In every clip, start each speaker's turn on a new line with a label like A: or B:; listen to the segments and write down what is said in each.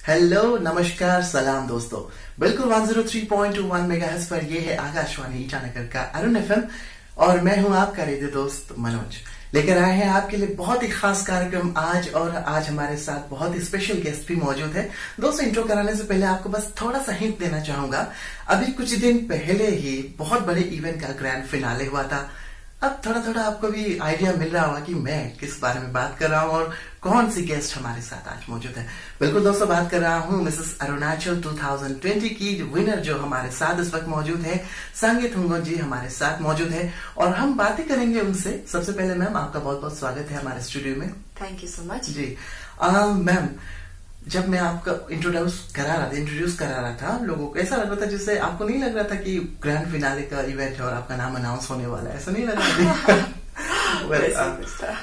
A: Hello, नमस्कार, सलाम दोस्तों। बिल्कुल 103.21 मेगाहर्ट्ज पर ये है आकाशवाणी ईटानगर का अरुण एफएम और मैं हूं आपका रेडियो दोस्त मनोज। लेकर आए हैं आपके लिए बहुत ही खास कार्यक्रम आज, और आज हमारे साथ बहुत ही स्पेशल गेस्ट भी मौजूद है। दोस्तों, इंट्रो कराने से पहले आपको बस थोड़ा सा हिंट देना चाहूंगा। अभी कुछ दिन पहले ही बहुत बड़े इवेंट का ग्रैंड फिनाले हुआ था। अब थोड़ा थोड़ा आपको भी आइडिया मिल रहा होगा कि मैं किस बारे में बात कर रहा हूँ और कौन सी गेस्ट हमारे साथ आज मौजूद है। बिल्कुल दोस्तों, बात कर रहा हूँ मिसेस अरुणाचल 2020 की विनर जो हमारे साथ इस वक्त मौजूद है। संगीत हुंगो जी हमारे साथ मौजूद है और हम बातें करेंगे उनसे। सबसे पहले मैम, आपका बहुत बहुत स्वागत है हमारे स्टूडियो में।
B: Thank you so much
A: ji. Ma'am, जब मैं आपका इंट्रोड्यूस करा रहा था लोगों को, ऐसा लग रहा था जैसे आपको नहीं लग रहा था कि ग्रैंड फिनाले का इवेंट है और आपका नाम अनाउंस होने वाला है, ऐसा नहीं लग रहा था?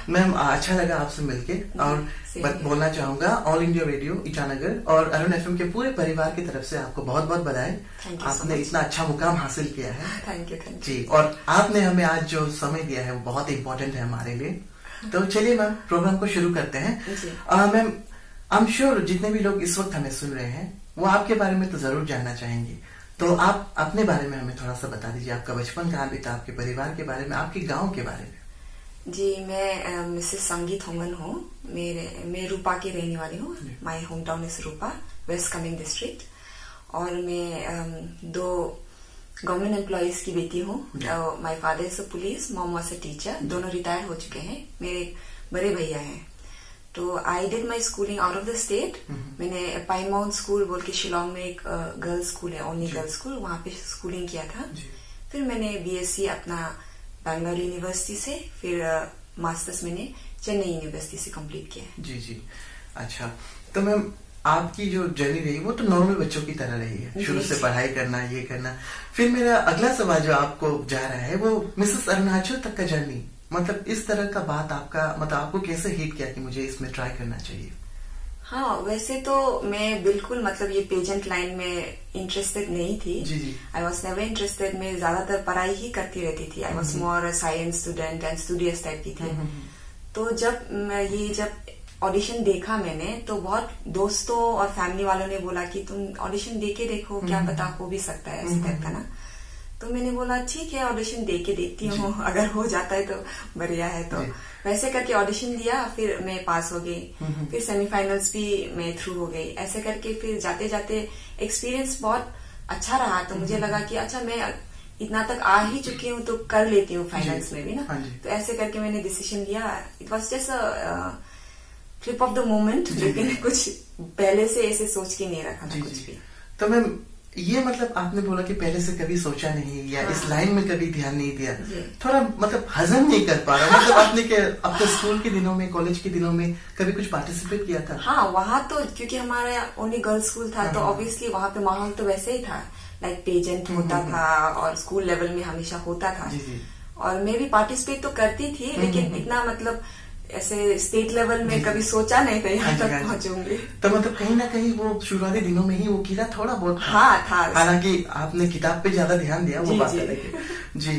A: मैम, अच्छा लगा आपसे मिलके और बोलना चाहूंगा ऑल इंडिया रेडियो ईटानगर और अरुण एफएम के पूरे परिवार की तरफ से आपको बहुत बहुत बधाई। आपने इतना अच्छा मुकाम हासिल किया है।
B: थैंक यू
A: जी। और आपने हमें आज जो समय दिया है वो बहुत इंपॉर्टेंट है हमारे लिए। तो चलिए मैम, प्रोग्राम को शुरू करते हैं। मैम, आई एम श्योर जितने भी लोग इस वक्त हमें सुन रहे हैं वो आपके बारे में तो जरूर जानना चाहेंगे। तो आप अपने बारे में हमें थोड़ा सा बता दीजिए। आपका बचपन कहाँ बीता, आपके परिवार के बारे में, आपके गांव के बारे में।
B: जी, मैं मिसेस संगीत होंगन हूँ। मैं रूपा की रहने वाली हूँ। My home town is Rupa, west Kameng district. और मैं 2 गवर्नमेंट एम्प्लॉयज की बेटी हूँ। My father is a police, mom was a teacher. दोनों रिटायर हो चुके हैं। मेरे बड़े भैया हैं। तो I did my schooling out of the state. मैंने पाईमाउंट स्कूल बोल के शिलोंग में एक गर्ल्स स्कूल है, ओनली गर्ल्स स्कूल, वहां पे स्कूलिंग किया था। फिर मैंने बीएससी अपना बैंगलोर यूनिवर्सिटी से, फिर मास्टर्स मैंने चेन्नई यूनिवर्सिटी से कंप्लीट किया।
A: जी जी, अच्छा। तो मैम, आपकी जो जर्नी रही वो तो नॉर्मल बच्चों की तरह रही है, शुरू से पढ़ाई करना, ये करना। फिर मेरा अगला सवाल जो आपको जा रहा है वो मिसेस अरुणाचल तक का जर्नी, मतलब इस तरह का बात आपका, मतलब आपको कैसे हिट किया कि मुझे इसमें ट्राई करना चाहिए?
B: हाँ, वैसे तो मैं बिल्कुल मतलब ये पेजेंट लाइन में इंटरेस्टेड नहीं थी।
A: जी जी।
B: I was never interested. मैं ज्यादातर पढ़ाई ही करती रहती थी। I was more science student and studious type की थी। तो जब ऑडिशन देखा मैंने, तो बहुत दोस्तों और फैमिली वालों ने बोला कि तुम ऑडिशन दे के देखो, क्या पता हो भी सकता है, ऐसे टाइप का ना। तो मैंने बोला ठीक है, ऑडिशन दे के देखती हूँ, अगर हो जाता है तो बढ़िया है। तो वैसे करके ऑडिशन दिया, फिर मैं पास हो गई। फिर सेमीफाइनल्स भी मैं थ्रू हो गई। ऐसे करके फिर जाते जाते एक्सपीरियंस बहुत अच्छा रहा। तो मुझे लगा कि अच्छा, मैं इतना तक आ ही चुकी हूँ तो कर लेती हूँ फाइनल्स में भी ना। तो ऐसे करके मैंने डिसीजन लिया। It was just a flip of the moment, लेकिन कुछ पहले से ऐसे सोच के नहीं रखा था कुछ भी।
A: तो मैम, ये मतलब आपने बोला कि पहले से कभी सोचा नहीं या इस लाइन में कभी ध्यान नहीं दिया, थोड़ा मतलब हजम नहीं कर पा रहा। मतलब आपने अपने स्कूल के दिनों में, कॉलेज के दिनों में कभी कुछ पार्टिसिपेट किया था?
B: हाँ, वहाँ तो क्योंकि हमारा ओनली गर्ल्स स्कूल था, तो ऑब्वियसली वहाँ पे माहौल तो वैसे ही था। लाइक पेजेंट होता था और स्कूल लेवल में हमेशा होता था। और मैं भी पार्टिसिपेट तो करती थी, लेकिन इतना मतलब ऐसे स्टेट लेवल में कभी सोचा नहीं था यहाँ तक पहुंचूंगी।
A: तो मतलब कहीं ना कहीं वो शुरुआती दिनों में ही वो कीड़ा थोड़ा बहुत था।
B: हाँ था।
A: हालांकि आपने किताब पे ज्यादा ध्यान दिया, वो बात करेंगे। जी।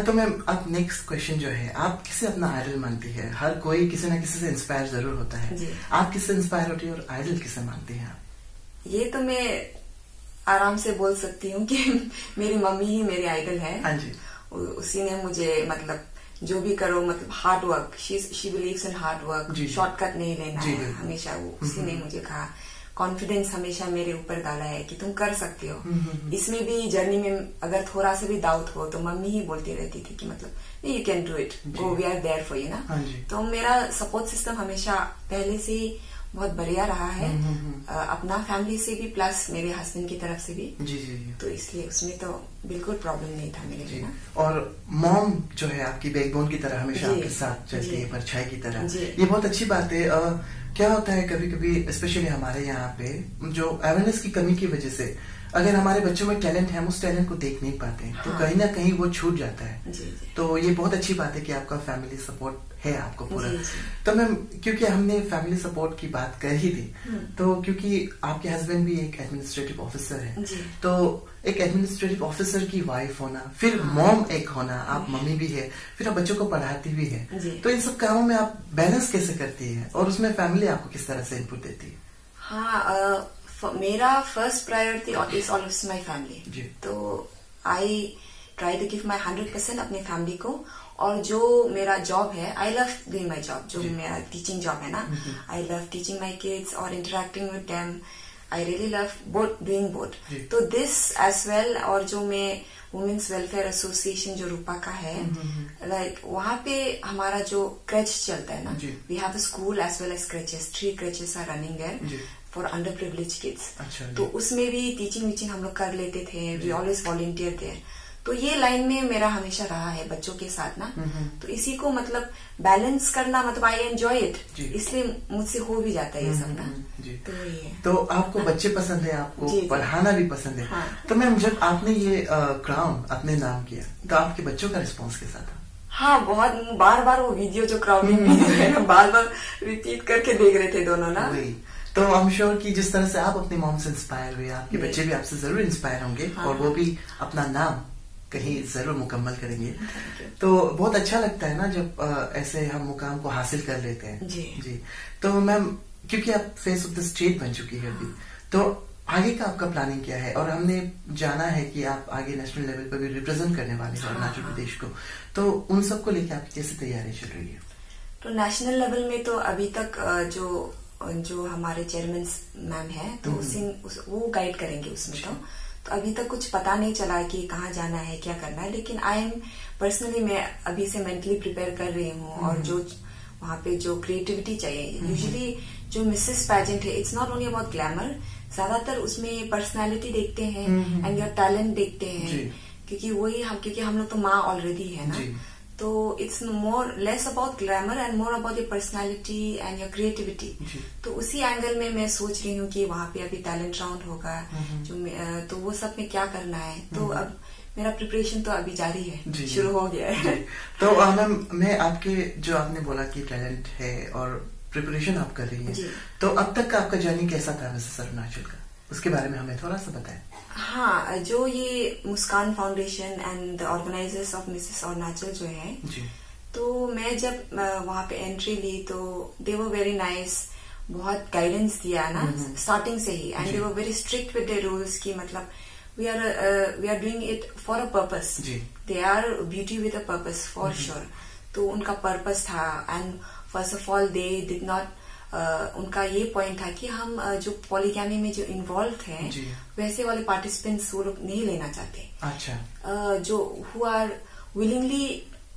A: तो मैम, अब नेक्स्ट क्वेश्चन जो है, आप किसे अपना आइडल मानती है? हर कोई किसी ना किसी से इंस्पायर जरूर होता है। आप किससे इंस्पायर होती है और आइडल किसे मानती है?
B: ये तो मैं आराम से बोल सकती हूँ कि मेरी मम्मी ही मेरी आइडल है।
A: हाँ जी।
B: उसी ने मुझे मतलब जो भी करो, मतलब hard work, she believes in hard work, shortcut नहीं लेना है हमेशा। वो उसी ने मुझे कहा, कॉन्फिडेंस हमेशा मेरे ऊपर डाला है कि तुम कर सकते हो। इसमें भी जर्नी में अगर थोड़ा सा भी डाउट हो तो मम्मी ही बोलती रहती थी कि मतलब you can do it, go, we are there for you ना। तो मेरा सपोर्ट सिस्टम हमेशा पहले से ही बहुत बढ़िया रहा है, अपना फैमिली से भी प्लस मेरे हस्बैंड की तरफ से भी।
A: जी जी।
B: तो इसलिए उसमें तो बिल्कुल प्रॉब्लम नहीं था मेरे लिए।
A: और मॉम जो है आपकी बैकबोन की तरह हमेशा आपके साथ चलती है, परछाई की तरह। ये बहुत अच्छी बात है। क्या होता है कभी कभी, स्पेशली हमारे यहाँ पे, जो अवेयरनेस की कमी की वजह से अगर हमारे बच्चों में टैलेंट है, हम उस टैलेंट को देख नहीं पाते हैं। तो कहीं ना कहीं वो छूट जाता है। तो ये बहुत अच्छी बात है कि आपका फैमिली सपोर्ट है आपको पूरा। तो मैम, क्योंकि हमने फैमिली सपोर्ट की बात कर ही थी, तो क्योंकि आपके हस्बैंड भी एक एडमिनिस्ट्रेटिव ऑफिसर है, तो एक एडमिनिस्ट्रेटिव ऑफिसर की वाइफ होना, फिर मॉम एक होना, आप मम्मी भी है, फिर आप बच्चों को पढ़ाती भी है, तो इन सब कामों में आप बैलेंस कैसे करती है और उसमें फैमिली आपको किस तरह से इनपुट देती है?
B: हाँ, मेरा first priority is always my family. तो I try to give my 100% अपने फैमिली को। और जो मेरा जॉब है, I love doing my job, जो मेरा टीचिंग जॉब है ना, I love teaching my kids और interacting with them. I really love both, doing both. तो दिस एज वेल। और जो मैं वुमेन्स वेलफेयर एसोसिएशन जो रूपा का है, लाइक वहां पे हमारा जो क्रेच चलता है ना, we have a school as well as creches, 3 creches are running there for under privilege kids. तो उसमें भी टीचिंग वीचिंग हम लोग कर लेते थे, वी ऑलवेज वॉलंटियर देयर। तो ये लाइन में मेरा हमेशा रहा है बच्चों के साथ ना। तो इसी को मतलब बैलेंस करना, मतलब आई एंजॉय इट, इसलिए मुझसे हो भी जाता है ये सब ना। तो ये है।
A: तो आपको बच्चे पसंद है, आपको पढ़ाना भी पसंद है। हाँ। तो मैम, जब आपने ये क्राउन अपने नाम किया, तो आपके बच्चों का रिस्पॉन्स कैसा था?
B: हाँ, बहुत बार बार वो वीडियो जो क्राउनिंग वीडियो है बार बार रिपीट करके देख रहे थे दोनों ना।
A: तो आई एम श्योर कि जिस तरह से आप अपनी मॉम से इंस्पायर हुए, आपके बच्चे भी आपसे जरूर इंस्पायर होंगे। हाँ। और वो भी अपना नाम कहीं जरूर मुकम्मल करेंगे। तो बहुत अच्छा लगता है ना जब ऐसे हम मुकाम को हासिल कर लेते हैं। जी। तो मैम, क्योंकि आप फेस ऑफ द स्टेट बन चुकी है अभी, तो आगे का आपका प्लानिंग क्या है? और हमने जाना है कि आप आगे नेशनल लेवल पर भी रिप्रेजेंट करने वाले हैं अरुणाचल प्रदेश को। तो उन सब को लेकर आपकी कैसे तैयारी चल रही है?
B: तो नेशनल लेवल में तो अभी तक जो हमारे चेयरमैन मैम है, तो वो गाइड करेंगे उसमें। तो अभी तक कुछ पता नहीं चला कि कहाँ जाना है, क्या करना है। लेकिन आई एम पर्सनली, मैं अभी से मेंटली प्रिपेयर कर रही हूँ। और जो वहाँ पे जो क्रिएटिविटी चाहिए, यूजुअली जो मिसेस पैजेंट है, it's not only about glamour, ज्यादातर उसमें पर्सनालिटी देखते हैं एंड योर टैलेंट देखते हैं। क्योंकि हम लोग तो माँ ऑलरेडी है ना। तो it's more less about glamour and more about your personality and your creativity. तो उसी एंगल में मैं सोच रही हूँ कि वहाँ पे अभी टैलेंट राउंड होगा, तो वो सब में क्या करना है। तो अब मेरा प्रिपरेशन तो अभी जारी है, शुरू हो गया है।
A: तो मैम, मैं आपके जो आपने बोला कि टैलेंट है और प्रिपरेशन आप कर रही हैं, तो अब तक का आपका जर्नी कैसा था मिसेस अरुणाचल का? उसके बारे में हमें थोड़ा सा बताएं।
B: हाँ, जो ये Muskaan foundation and the organizers of Mrs Arunachal जो है, तो मैं जब वहाँ पे एंट्री ली तो दे वर वेरी नाइस, बहुत गाइडेंस दिया ना स्टार्टिंग से ही। And they were very strict with the rules की मतलब we are doing it for a purpose. They are beauty with a purpose for sure. तो उनका पर्पस था। And first of all they did not, उनका ये point था कि हम जो पॉलीगैमी में जो इन्वॉल्व हैं, वैसे वाले पार्टिसिपेंट्स वो लोग नहीं लेना चाहते।
A: अच्छा।
B: जो who are willingly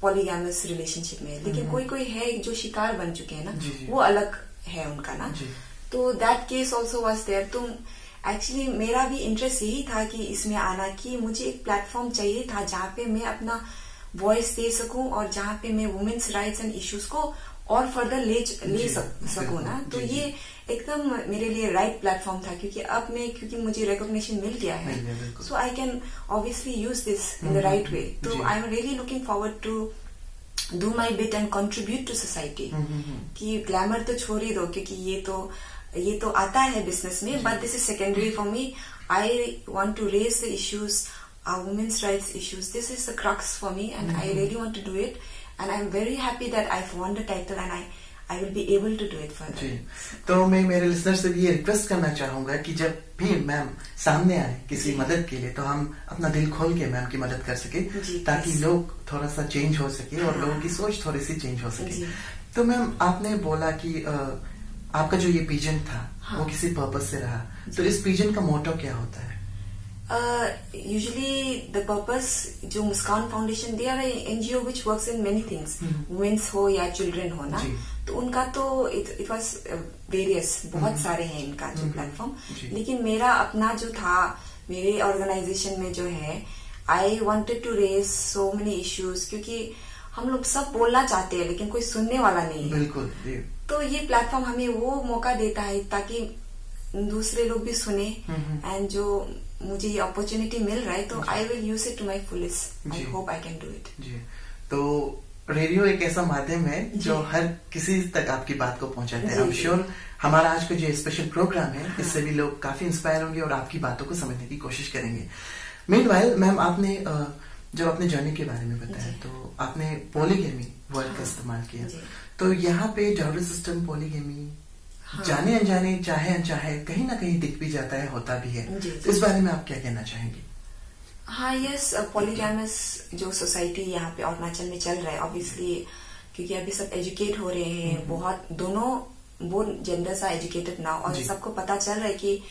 B: polygamous relationship में, लेकिन कोई है जो शिकार बन चुके हैं ना, वो अलग है उनका ना। तो that case also was there. तो एक्चुअली मेरा भी इंटरेस्ट यही था कि इसमें आना, कि मुझे एक प्लेटफॉर्म चाहिए था जहाँ पे मैं अपना वॉइस दे सकूं और जहाँ पे मैं वुमेन्स राइट्स एंड इश्यूज को और फर्दर ले सकूं ना। तो ये एकदम मेरे लिए राइट प्लेटफॉर्म था, क्योंकि मुझे रिकॉग्निशन मिल गया है, so I can obviously use this in the right way. तो I am really looking forward to do my bit and contribute to society. कि ग्लैमर तो छोड़ ही दो, क्योंकि ये तो आता है बिजनेस में, but this is secondary for me. I want to raise the issues, women's rights issues. This is the crux for me and I really want to do it. And I'm very happy that I've won the title and I will be able to do it further.
A: तो मैं मेरे listener से भी ये request करना चाहूंगा कि जब भी मैम सामने आए किसी मदद के लिए, तो हम अपना दिल खोल के मैम की मदद कर सके, ताकि लोग थोड़ा सा चेंज हो सके और लोगों की सोच थोड़ी सी चेंज हो सके। तो मैम, आपने बोला कि आपका जो ये पीजन था वो किसी पर्पस से रहा, तो इस पीजन का मोटो क्या होता है?
B: Usually the purpose, जो Muskaan foundation, they are NGO which works in many things, women's हो या चिल्ड्रन हो ना। तो उनका तो इट वॉज वेरियस, बहुत सारे हैं इनका जो प्लेटफॉर्म। लेकिन मेरा अपना जो था, मेरे ऑर्गेनाइजेशन में जो है, I wanted to raise so many issues, क्योंकि हम लोग सब बोलना चाहते हैं लेकिन कोई सुनने वाला नहीं है।
A: बिल्कुल।
B: तो ये प्लेटफॉर्म हमें वो मौका देता है ताकि दूसरे लोग भी सुने। एंड जो मुझे ये अपॉर्चुनिटी मिल रहा है, तो I will use it to my fullest. I hope I can do it.
A: तो रेडियो एक ऐसा माध्यम है जो हर किसी तक आपकी बात को पहुंचाता है। आई एम श्योर हमारा आज का जो स्पेशल प्रोग्राम है, इससे भी लोग काफी इंस्पायर होंगे और आपकी बातों को समझने की कोशिश करेंगे। मीनवाइल मैम, आपने जब अपने जर्नी के बारे में बताया, तो आपने पॉलीगेमी वर्ड का इस्तेमाल किया। तो यहाँ पे डाउरी सिस्टम, पॉलीगेमी जाने अनजाने, चाहे अनचाहे, कहीं ना कहीं दिख भी जाता है, होता भी है। तो इस बारे में आप क्या कहना चाहेंगे?
B: हाँ, यस, पॉलीगैमस जो सोसाइटी यहाँ पे अरुणाचल में चल रहा है, ऑब्वियसली क्योंकि अभी सब एजुकेट हो रहे हैं, बहुत दोनों both genders are educated now, और सबको पता चल रहा है कि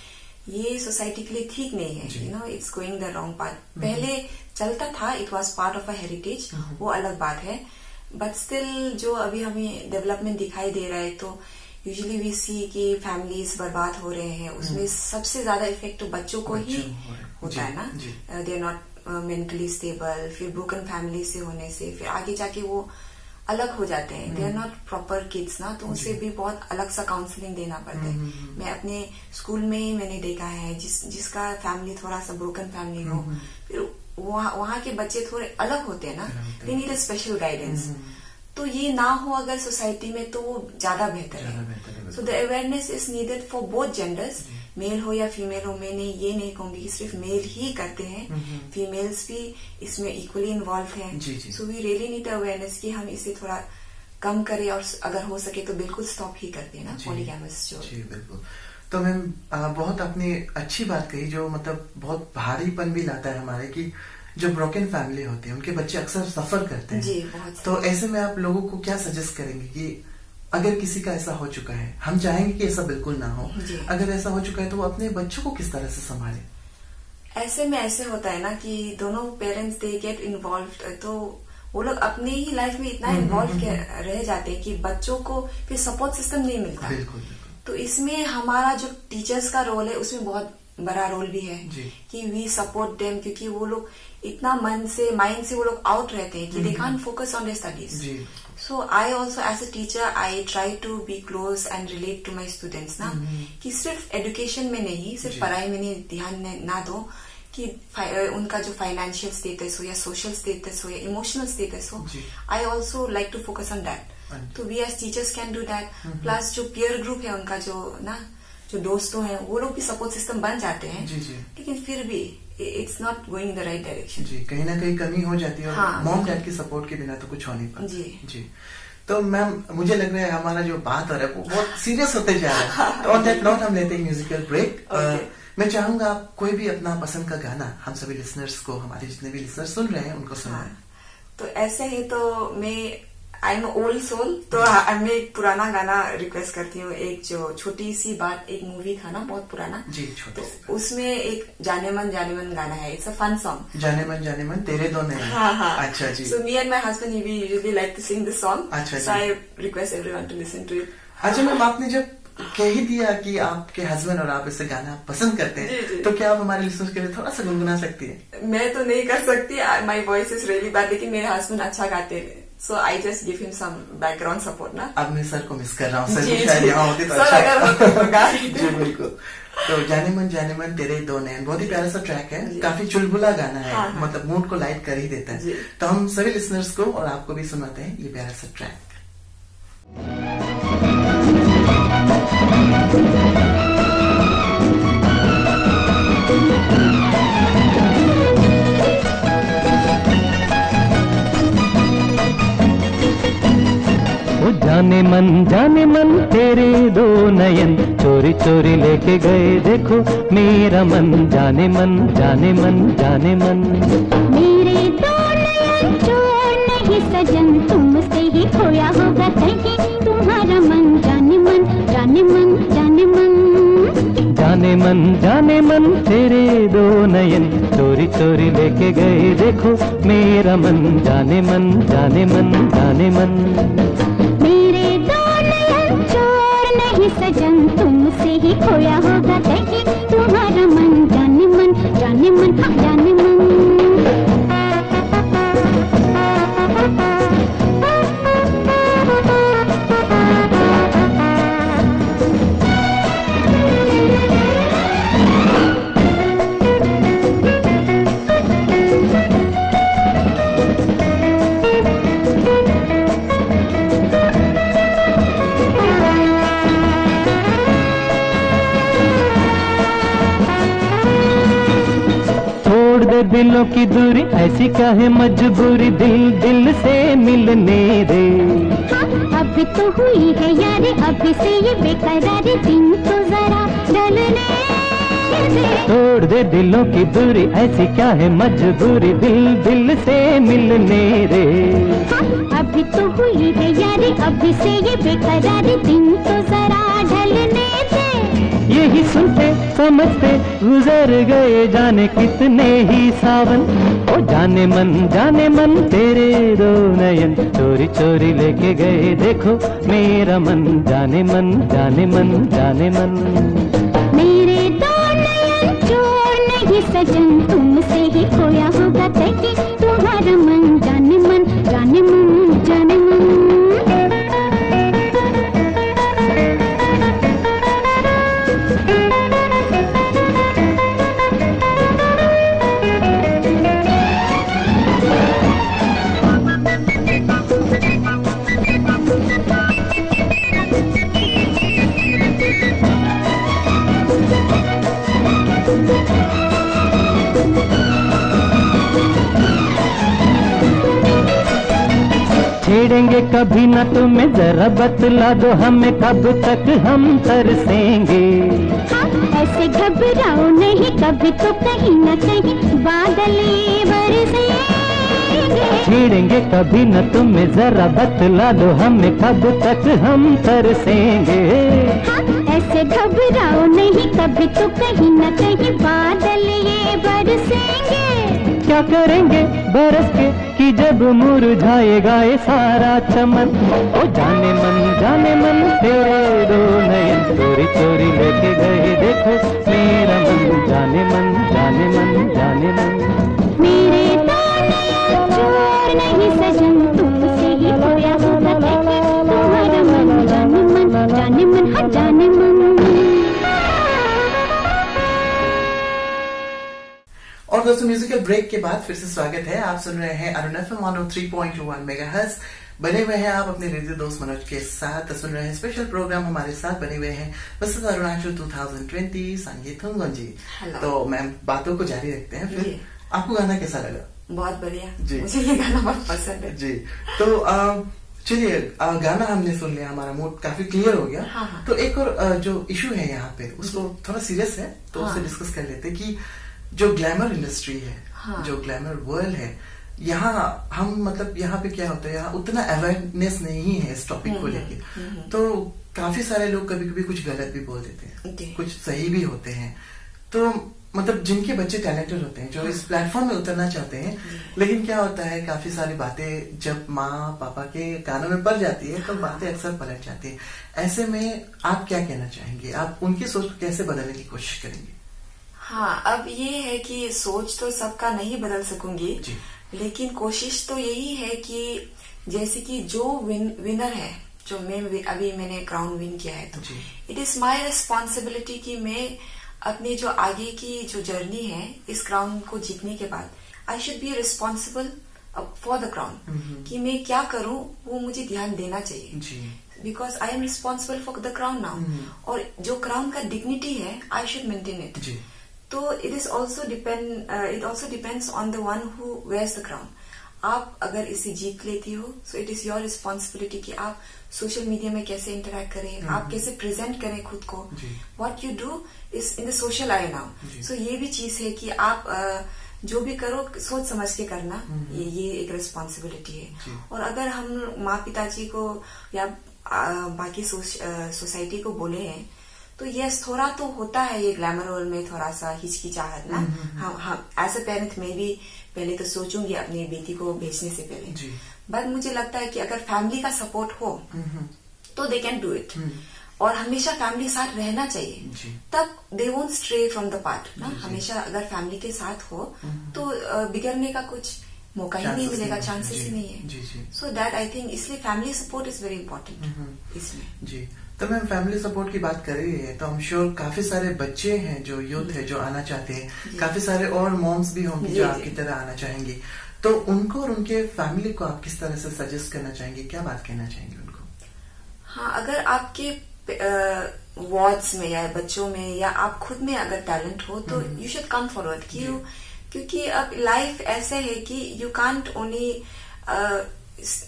B: ये सोसाइटी के लिए ठीक नहीं है, you know, it's going the wrong path. पहले चलता था, it was part of a heritage, वो अलग बात है, बट स्टिल जो अभी हमें डेवलपमेंट दिखाई दे रहा है, तो यूजुअली वी सी कि फैमिलीज बर्बाद हो रहे हैं, उसमें सबसे ज्यादा इफेक्ट तो बच्चों को ही होता है ना, they are not mentally stable, फिर ब्रोकन फैमिली से होने से फिर आगे जाके वो अलग हो जाते हैं, they are not proper kids ना, तो उनसे भी बहुत अलग सा काउंसलिंग देना पड़ता है। मैं अपने स्कूल में ही मैंने देखा है, जिसका फैमिली थोड़ा सा ब्रोकन फैमिली हो, फिर वहाँ के बच्चे थोड़े अलग होते हैं ना, they need a special guidance. तो ये ना हो अगर सोसाइटी में, तो वो ज्यादा बेहतर है। So the awareness is needed for both genders, male हो या फीमेल हो। मैंने ये नहीं कहूंगी कि सिर्फ मेल ही करते हैं, फीमेल्स भी इसमें इक्वली इन्वॉल्व हैं। So we really need awareness कि हम इसे थोड़ा कम करें, और अगर हो सके तो बिल्कुल स्टॉप ही कर देना पॉलीगैमस जो।
A: जी बिल्कुल। तो मैम बहुत आपने अच्छी बात कही, जो मतलब बहुत भारीपन भी लाता है हमारे, कि जो ब्रोकन फैमिली होती है उनके बच्चे अक्सर सफर करते हैं।
B: जी, बहुत।
A: तो ऐसे में आप लोगों को क्या सजेस्ट करेंगे कि अगर किसी का ऐसा हो चुका है, हम चाहेंगे कि ऐसा बिल्कुल ना हो, अगर ऐसा हो चुका है तो वो अपने बच्चों को किस तरह से संभाले?
B: ऐसे में ऐसे होता है ना कि दोनों पेरेंट्स दे गेट इन्वॉल्व, तो वो लोग अपने ही लाइफ में इतना इन्वॉल्व रह जाते हैं कि बच्चों को फिर सपोर्ट सिस्टम नहीं मिलता।
A: बिल्कुल।
B: तो इसमें हमारा जो टीचर्स का रोल है उसमें बहुत बड़ा रोल भी है कि वी सपोर्ट देम, क्योंकि वो लोग इतना माइंड से वो लोग आउट रहते हैं कि they can't focus on their studies. So I also as a teacher I try to be close and relate to my students ना, कि सिर्फ एजुकेशन में नहीं, सिर्फ पढ़ाई में नहीं ध्यान ना दो, कि उनका जो फाइनेंशियल स्टेटस हो या सोशल स्टेटस हो या इमोशनल स्टेटस हो, I also like to focus on that. तो we as teachers can do that. Plus जो पीयर ग्रुप है उनका जो दोस्तों हैं, वो लोग भी सपोर्ट सिस्टम बन जाते हैं, लेकिन फिर भी it's not going in the right direction.
A: जी, कहीं ना कहीं कमी हो जाती है, और मॉम डैड की सपोर्ट के बिना तो कुछ हो नहीं पाता। जी। तो मैम मुझे लग रहा है हमारा जो बात हो रहा है वो बहुत सीरियस होते जा रहा है, तो ऑन दैट नोट हम लेते हैं म्यूजिकल ब्रेक। मैं चाहूंगा आप कोई भी अपना पसंद का गाना हम सभी लिसनर्स को, हमारे जितने भी लिसनर्स सुन रहे हैं उनको सुनाएं।
B: तो ऐसे ही तो मैं आई एम ओल्ड सोल, तो मैं एक पुराना गाना रिक्वेस्ट करती हूँ, एक जो छोटी सी बात, एक मूवी था ना बहुत पुराना,
A: जी, छोटी सी,
B: उसमें एक जाने मन गाना है, इट्स अ फन सॉन्ग,
A: जाने मन तेरे दो नैन।
B: हाँ।
A: अच्छा जी।
B: So me and my husband we usually like to sing this song,
A: अच्छा,
B: so I request everyone to listen to it.
A: अच्छा मैम, आपने जब कह ही दिया कि आपके हस्बैंड और आप इसे गाना पसंद करते हैं, तो क्या आप हमारे लिसनर्स के लिए थोड़ा सा गुनगुना सकती है?
B: मैं तो नहीं कर सकती, my voice is really bad, लेकिन मेरे हस्बैंड अच्छा गाते हैं, so I just give him some background support ना।
A: अब मैं सर को मिस कर रहा हूँ, सर को शायद यहाँ होते तो अच्छा। जी बिल्कुल। तो जाने मन तेरे दो नैन बहुत ही प्यारा सा ट्रैक है, काफी चुलबुला गाना है, मतलब मूड को लाइट कर ही देता है। तो हम सभी लिसनर्स को और आपको भी सुनाते हैं ये प्यारा सा ट्रैक।
C: जाने मन तेरे दो नयन चोरी चोरी लेके गए देखो मेरा मन। जाने मन
D: मेरे दो नयन चोर नहीं सजन, तुमसे ही खोया होगा कहीं तुम्हारा मन। जाने मन
C: तेरे दो नयन चोरी चोरी लेके गए देखो मेरा मन। जाने मन
D: मेरे दो नयन चोर नहीं सजन, तुमसे ही खोया होगा कहीं तुम्हारा मन। जाने मन हाँ जाने मन।
C: दिलों की दूरी ऐसी क्या है मजबूरी, दिल से मिलने दे।
D: हाँ, अब अभी तो हुई है यार, अभी से ये बेकरार दिन तो जरा ढलने दे।
C: तोड़ दे दिलों की दूरी, ऐसी क्या है मजबूरी, दिल दिल से मिलने रे।
D: हाँ, अभी तो हुई है यार, अभी से ये बेकरार दिन तो जरा ढलने दे।
C: यही सुनते समझते गुजर गए जाने कितने ही सावन। ओ जाने मन तेरे दो नयन चोरी चोरी लेके गए देखो मेरा मन। जाने मन जाने मन जाने मन।
D: मेरे दो नयन चोर नहीं सजन, तुमसे ही खोया होगा कहीं तुम्हारा मन। जाने मन जाने मन जाने मन।
C: छेड़ेंगे कभी ना तुम्हें, जरा बतला दो हमें कब तक हम तरसेंगे।
D: हाँ, ऐसे घबराओ नहीं, कभी तो कहीं न कहीं बादल बरसेंगे।
C: छेड़ेंगे कभी न तुम्हें, जरा बतला दो हमें कब तक हम तरसेंगे।
D: हाँ, ऐसे घबराओ नहीं, कभी तो कहीं न कहीं बादल ये बरसेंगे।
C: क्या करेंगे बरस के कि जब मुरझाएगा ये सारा चमन। ओ जाने मन तेरे दो नयन चोरी चोरी लेके गए देखो मेरा मन। जाने मन जाने मन जाने मन।
D: मेरे दो नयन चोर नहीं सजन, तुमसे ही खोया होगा कहीं तुम्हारा मन। जाने मन हाँ जाने मन।
A: और दोस्तों म्यूजिकल ब्रेक के बाद फिर से स्वागत है। आप सुन रहे हैं अरुण एफएम 103.1 मेगाहर्ट्ज। बने हुए हैं आप अपने रेडियो दोस्त मनोज के साथ। सुन रहे हैं स्पेशल प्रोग्राम, हमारे साथ बने हुए हैं वसंत अरुणाचल 2020 संगीत जी। तो मैम बातों को जारी रखते हैं। फिर आपको गाना कैसा लगा?
B: बहुत बढ़िया
A: जी,
B: मुझे ये गाना बहुत पसंद है
A: जी। तो चलिए गाना हमने सुन लिया, हमारा मूड काफी क्लियर हो गया।
B: हाँ।
A: तो एक और जो इशू है यहाँ पे, उसको थोड़ा सीरियस है तो उससे डिस्कस कर लेते कि जो ग्लैमर इंडस्ट्री है, जो ग्लैमर वर्ल्ड है, यहाँ हम मतलब यहाँ पे क्या होता है, यहाँ उतना अवेयरनेस नहीं है इस टॉपिक को लेके। तो काफी सारे लोग कभी कभी कुछ गलत भी बोल देते हैं, कुछ सही भी होते हैं। तो मतलब जिनके बच्चे टैलेंटेड होते हैं, जो इस प्लेटफॉर्म में उतरना चाहते हैं, लेकिन क्या होता है काफी सारी बातें जब माँ पापा के कानों में पड़ जाती है तो बातें अक्सर पलट जाती है। ऐसे में आप क्या कहना चाहेंगे? आप उनकी सोच को कैसे बदलने की कोशिश करेंगे?
B: हाँ, अब ये है कि सोच तो सबका नहीं बदल सकूंगी, लेकिन कोशिश तो यही है कि जैसे कि जो विनर है, जो अभी मैंने क्राउन विन किया है, तो इट इज माय रिस्पॉन्सिबिलिटी कि मैं अपनी जो आगे की जो जर्नी है इस क्राउन को जीतने के बाद I should be responsible for the crown, कि मैं क्या करूं वो मुझे ध्यान देना चाहिए, because I am responsible for the crown now. और जो क्राउन का डिग्निटी है आई शुड मेंटेन इट। तो it is also depends on the one who wears the crown. आप अगर इसे जीत लेती हो, so it is your responsibility कि आप सोशल मीडिया में कैसे इंटरेक्ट करें, आप कैसे प्रेजेंट करें खुद को। What you do is in the social eye now. सो ये भी चीज है कि आप जो भी करो सोच समझ के करना, ये एक रिस्पॉन्सिबिलिटी है। और अगर हम माँ पिताजी को या बाकी सोसाइटी को बोले हैं, तो यस थोड़ा तो होता है ये ग्लैमर वर्ल्ड में थोड़ा सा हिचकिचाहट ना। हाँ, एज अ पेरेंट मैं भी पहले तो सोचूंगी अपनी बेटी को भेजने से पहले, बट मुझे लगता है कि अगर फैमिली का सपोर्ट हो तो दे कैन डू इट। और हमेशा फैमिली साथ रहना चाहिए, तब they won't stray from the path ना। हमेशा अगर फैमिली के साथ हो तो बिगड़ने का कुछ मौका ही नहीं मिलेगा, चांसेस ही नहीं है। सो दैट आई थिंक इसलिए family support is very important इसमें।
A: जी, तो मैम फैमिली सपोर्ट की बात कर रही है तो हम श्योर काफी सारे बच्चे हैं जो यूथ है जो आना चाहते हैं, काफी सारे और मॉम्स भी होंगी जो आपकी तरह आना चाहेंगी। तो उनको और उनके फैमिली को आप किस तरह से सजेस्ट करना चाहेंगे, क्या बात कहना चाहेंगे उनको?
B: हाँ, अगर आपके वार्ड्स में या बच्चों में या आप खुद में अगर टैलेंट हो तो यू शुड कम फॉरवर्ड। क्योंकि अब लाइफ ऐसे है कि you can't only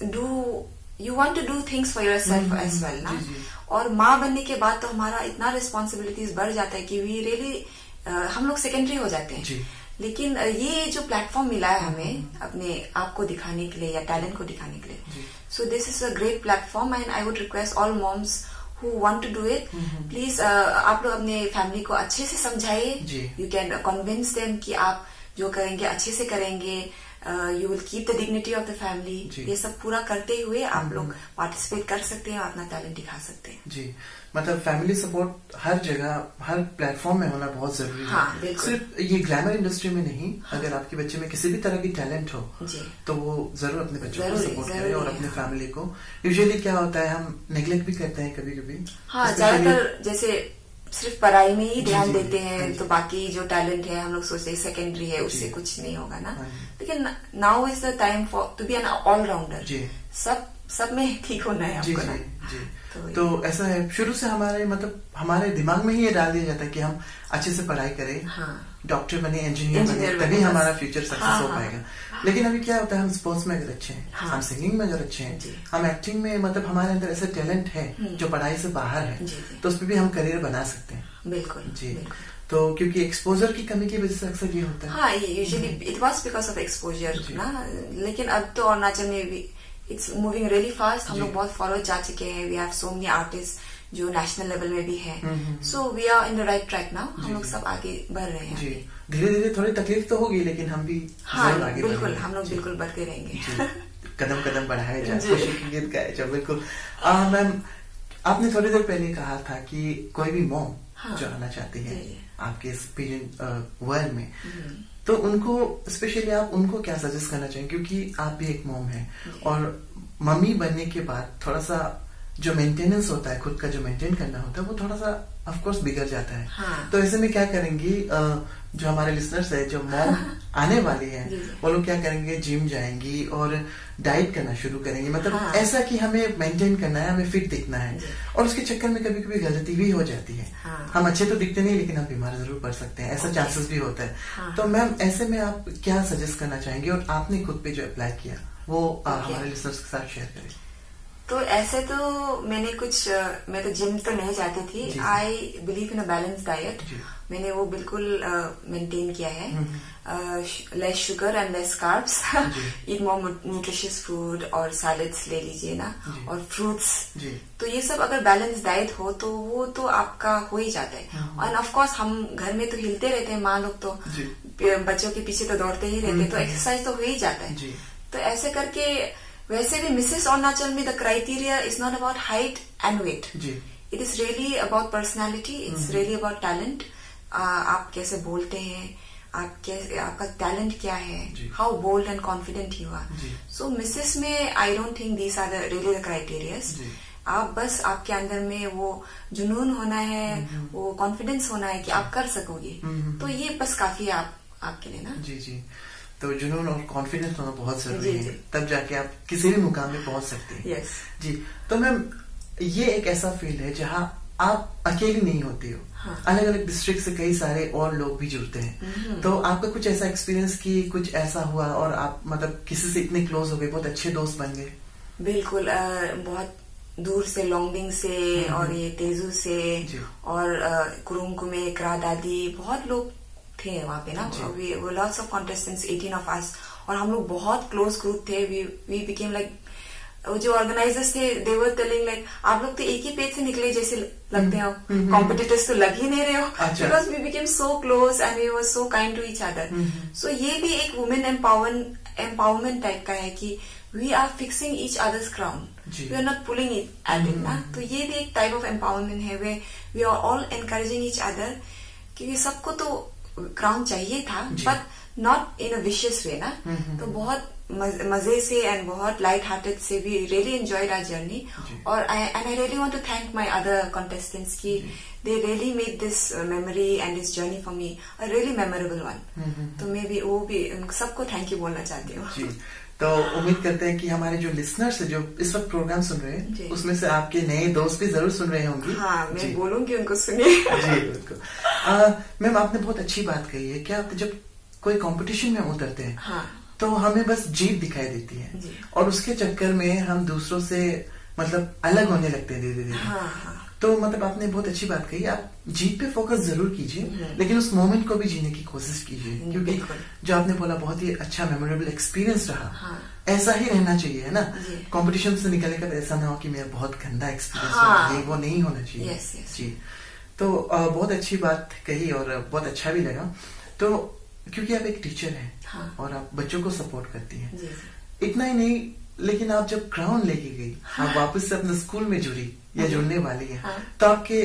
B: do you want to do things for yourself as well ना। और माँ बनने के बाद तो हमारा इतना रिस्पॉन्सिबिलिटीज बढ़ जाता है कि वी रियली हम लोग सेकेंडरी हो जाते हैं। लेकिन ये जो प्लेटफॉर्म मिला है हमें अपने आप को दिखाने के लिए या टैलेंट को दिखाने के लिए, so this is a great platform and I would request all moms who want to do it, please आप लोग अपने फैमिली को अच्छे से समझाइए। यू कैन कन्विंस देम कि आप जो करेंगे अच्छे से करेंगे, you will keep the dignity of the family. ये सब पूरा करते हुए आप लोग पार्टिसिपेट कर सकते हैं और अपना टैलेंट दिखा सकते हैं।
A: जी, मतलब फैमिली सपोर्ट हर जगह हर प्लेटफॉर्म में होना बहुत जरूरी है।
B: हाँ, सिर्फ
A: ये ग्लैमर इंडस्ट्री में नहीं, अगर आपके बच्चे में किसी भी तरह की टैलेंट हो तो वो जरूर अपने बच्चों को सपोर्ट करें और अपने फैमिली को। यूजुअली क्या होता है, हम नेग्लेक्ट भी करते हैं कभी कभी।
B: हाँ, ज्यादातर जैसे सिर्फ पढ़ाई में ही ध्यान देते हैं, तो बाकी जो टैलेंट है हम लोग सोचते हैं सेकेंडरी है, उससे कुछ नहीं होगा ना। लेकिन now is the time for to be an allrounder. सब में ठीक होना है आपको ना।
A: तो ऐसा है, शुरू से हमारे दिमाग में ही ये डाल दिया जाता है कि हम अच्छे से पढ़ाई करें, डॉक्टर बने, इंजीनियर बने, तभी हमारा फ्यूचर सक्सेस हो पाएगा। लेकिन अभी क्या होता है, हम स्पोर्ट्स में अगर अच्छे हैं, हम सिंगिंग में अगर अच्छे हैं, हम एक्टिंग में, हमारे अंदर ऐसा टैलेंट है जो पढ़ाई से बाहर है, तो उसमें भी हम करियर बना सकते हैं।
B: बिल्कुल
A: जी। तो क्योंकि एक्सपोजर की कमी की वजह से अक्सर ये होता है।
B: हाँ, usually it was because of exposure ना। लेकिन अब तो अरुणाचल में भी इट्स मूविंग रियली फास्ट। हम लोग बहुत फॉरवर्ड जा चुके हैं। We have so many artist जो नेशनल लेवल में भी है। So we are in the right track now. हम लोग सब आगे बढ़ रहे हैं।
A: धीरे धीरे थोड़ी तकलीफ तो होगी, लेकिन हम भी आगे
B: बिल्कुल, हम लोग बिल्कुल बढ़ते रहेंगे।
A: कदम कदम बढ़ाए जाए, खुशी की गीत गाए जाए। बिल्कुल। मैम, आपने थोड़ी देर पहले कहा था कि कोई भी मॉम जो आना चाहती है आपके इस वर्ल्ड में, तो उनको स्पेशली आप उनको क्या सजेस्ट करना चाहेंगे? क्योंकि आप भी एक मॉम है और मम्मी बनने के बाद थोड़ा सा जो मेंटेनेंस होता है, खुद का जो मेंटेन करना होता है, वो थोड़ा सा ऑफ कोर्स बिगड़ जाता है।
B: हाँ।
A: तो ऐसे में क्या करेंगी जो हमारे लिसनर्स है, जो मॉम आने वाली है, वो लोग क्या करेंगे? जिम जाएंगी और डाइट करना शुरू करेंगी।
B: हाँ।
A: ऐसा कि हमें मेंटेन करना है, हमें फिट दिखना है, और उसके चक्कर में कभी कभी गलती भी हो जाती है।
B: हाँ।
A: हम अच्छे तो दिखते नहीं, लेकिन हम बीमार जरूर पड़ सकते हैं, ऐसा चांसेस भी होता है। तो मैम, ऐसे में आप क्या सजेस्ट करना चाहेंगे, और आपने खुद पे जो अप्लाई किया वो हमारे लिसनर्स के साथ शेयर करें।
B: तो ऐसे तो मैं तो जिम तो नहीं जाती थी। I believe in a balance diet. मैंने वो बिल्कुल मेंटेन किया है। Less sugar and less carbs, eat more nutritious food और सैलेड्स ले लीजिए ना, और फ्रूट्स। तो ये सब अगर बैलेंस डाइट हो तो वो तो आपका हो ही जाता है। और ऑफ कोर्स हम घर में तो हिलते रहते हैं, माँ लोग तो बच्चों के पीछे तो दौड़ते ही रहते हैं, तो एक्सरसाइज तो हो ही जाता है। तो ऐसे करके, वैसे भी मिसेस अरुणाचल में the criteria is not about height and weight. It is really about personality, it's really about talent. आप कैसे बोलते हैं, आपका टैलेंट क्या है, how bold and confident you are. So Mrs में I don't think these are really the criterias. आप बस, आपके अंदर में वो जुनून होना है, वो कॉन्फिडेंस होना है कि आप कर सकोगे, तो ये बस काफी है आपके लिए ना।
A: जी। तो जुनून और कॉन्फिडेंस होना बहुत जरूरी है, तब जाके आप किसी भी मुकाम में पहुंच सकते हैं। जी। तो मैम, ये एक ऐसा फील्ड है जहाँ आप अकेली नहीं होती हो। अलग अलग डिस्ट्रिक्ट से कई सारे और लोग भी जुड़ते हैं। तो आपका कुछ ऐसा एक्सपीरियंस कि कुछ ऐसा हुआ और आप किसी से इतने क्लोज हो गए, बहुत अच्छे दोस्त बन गए?
B: बिल्कुल। बहुत दूर से, लोंगडिंग से और ये तेजू से और कुरुंकुमे, क्रा दादी, बहुत लोग थे वहाँ पे ना। वो lots of contestants, 18 of us, और हम लोग बहुत क्लोज ग्रुप थे। वी बिकेम लाइक, जो ऑर्गेनाइजर्स थे दे वर टेलिंग लाइक, आप लोग तो एक ही पेज से निकले जैसे लगते हो, कॉम्पिटिटर्स तो लग ही नहीं रहे हो, because we became so close and we were so kind to each other. So ये भी एक वुमेन एम्पावरमेंट टाइप का है कि we are fixing each others crown, we are not pulling it at it ना। तो ये भी एक टाइप ऑफ एम्पावरमेंट है, way we are all encouraging each other, क्योंकि सबको तो क्राउन चाहिए था, but not in a vicious way ना। तो बहुत मजे से एंड बहुत लाइट हार्टेड से we really enjoyed our journey. और I really want to thank my other contestants की they really made this memory and this journey for me a really memorable one. तो मैं भी वो भी सबको थैंक यू बोलना चाहती हूँ।
A: तो उम्मीद करते हैं कि हमारे जो लिसनर्स है, जो इस वक्त प्रोग्राम सुन रहे हैं, उसमें से आपके नए दोस्त भी जरूर सुन रहे होंगे।
B: हाँ, मैं बोलूंगी उनको सुनिए।
A: जी बिल्कुल। मैम, आपने बहुत अच्छी बात कही है कि आप जब कोई कंपटीशन में उतरते हैं, तो हमें बस जीत दिखाई देती है और उसके चक्कर में हम दूसरों से मतलब अलग होने लगते हैं धीरे धीरे। तो मतलब आपने बहुत अच्छी बात कही, आप जीत पे फोकस जरूर कीजिए लेकिन उस मोमेंट को भी जीने की कोशिश कीजिए, क्योंकि जो आपने बोला बहुत ही अच्छा मेमोरेबल एक्सपीरियंस रहा। ऐसा ही रहना चाहिए, है ना। कंपटीशन से निकलने का ऐसा ना हो कि मेरा बहुत गंदा एक्सपीरियंस रहा, वो नहीं होना चाहिए। जी, तो बहुत अच्छी बात कही और बहुत अच्छा भी लगा। तो क्योंकि आप एक टीचर हैं और आप बच्चों को सपोर्ट करती हैं, इतना ही नहीं लेकिन आप जब क्राउन लेके गई, आप वापस से अपने स्कूल में जुड़ी या जुड़ने वाली है, तो आपके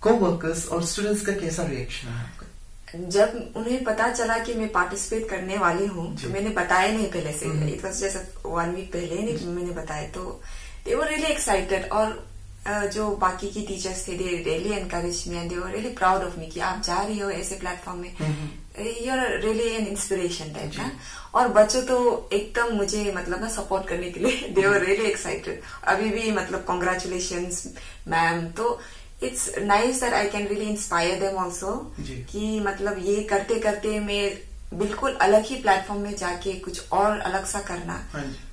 A: को-वर्कर्स और स्टूडेंट्स का कैसा रिएक्शन है आपका?
B: जब उन्हें पता चला कि मैं पार्टिसिपेट करने वाली हूँ, तो मैंने बताया नहीं पहले से, इट वाज जस्ट 1 वीक पहले नहीं मैंने बताया, तो दे वर रियली एक्साइटेड। और जो बाकी की टीचर्स थे, they really encourage me and they were really proud of me कि आप जा रही हो ऐसे प्लेटफॉर्म में, you are really an inspiration type ना। और बच्चों तो एकदम मुझे मतलब ना सपोर्ट करने के लिए दे वर रियली एक्साइटेड। अभी भी मतलब कॉन्ग्रेचुलेशंस मैम। तो it's nice that I can really inspire them also कि मतलब ये करते करते मैं बिल्कुल अलग ही प्लेटफॉर्म में जाके कुछ और अलग सा करना।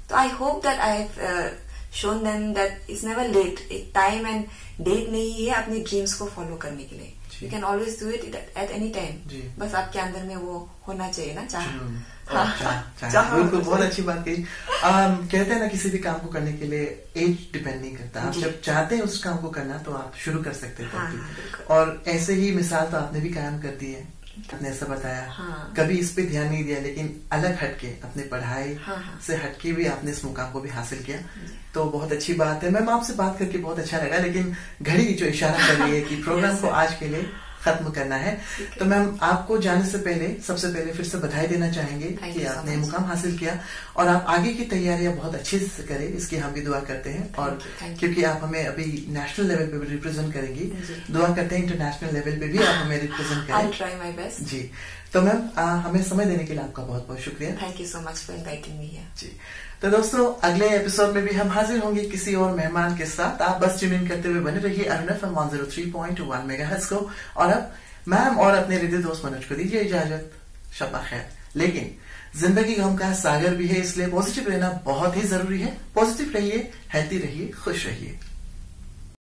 B: तो I hope that I have shown them that it's never late, एक टाइम एंड डेट नहीं है अपनी ड्रीम्स को फॉलो करने के लिए। You can always do it at any time, बस आपके अंदर में वो होना चाहिए ना, चाह।
A: बिल्कुल, बहुत अच्छी बात कही। कहते हैं ना किसी भी काम को करने के लिए एज डिपेंड नहीं करता, आप जब चाहते हैं उस काम को करना तो आप शुरू कर सकते हैं। और ऐसे ही मिसाल तो आपने भी कायम कर दी है, आपने ऐसा बताया कभी इस पे ध्यान नहीं दिया लेकिन अलग हटके अपने पढ़ाई से हटके भी आपने इस मुकाम को भी हासिल किया, तो बहुत अच्छी बात है। मैम आपसे बात करके बहुत अच्छा लगा, लेकिन घड़ी जो इशारा कर रही है कि प्रोग्राम को आज के लिए खत्म करना है, तो मैम आपको जाने से पहले सबसे पहले फिर से बधाई देना चाहेंगे कि आपने मुकाम हासिल किया और आप आगे की तैयारियां बहुत अच्छे से करें, इसकी हम भी दुआ करते हैं। और क्योंकि आप हमें अभी नेशनल लेवल पे भी रिप्रेजेंट करेंगी, दुआ करते हैं इंटरनेशनल लेवल पे भी आप हमें रिप्रेजेंट करें।
B: I'll try my best.
A: जी, तो मैम हमें समय देने के लिए आपका बहुत बहुत शुक्रिया।
B: Thank you so much for inviting me here.
A: जी, तो दोस्तों अगले एपिसोड में भी हम हाजिर होंगे किसी और मेहमान के साथ। आप बस ट्यून इन करते हुए बने रहिए अरुण FM 103.1 मेगाहर्ट्ज को। और अब मैम और अपने हृदय दोस्त मनोज को दीजिए इजाजत, शब्बा खैर। लेकिन जिंदगी गम का सागर भी है, इसलिए पॉजिटिव रहना बहुत ही जरूरी है। पॉजिटिव रहिए, हेल्थी रहिए, खुश रहिए।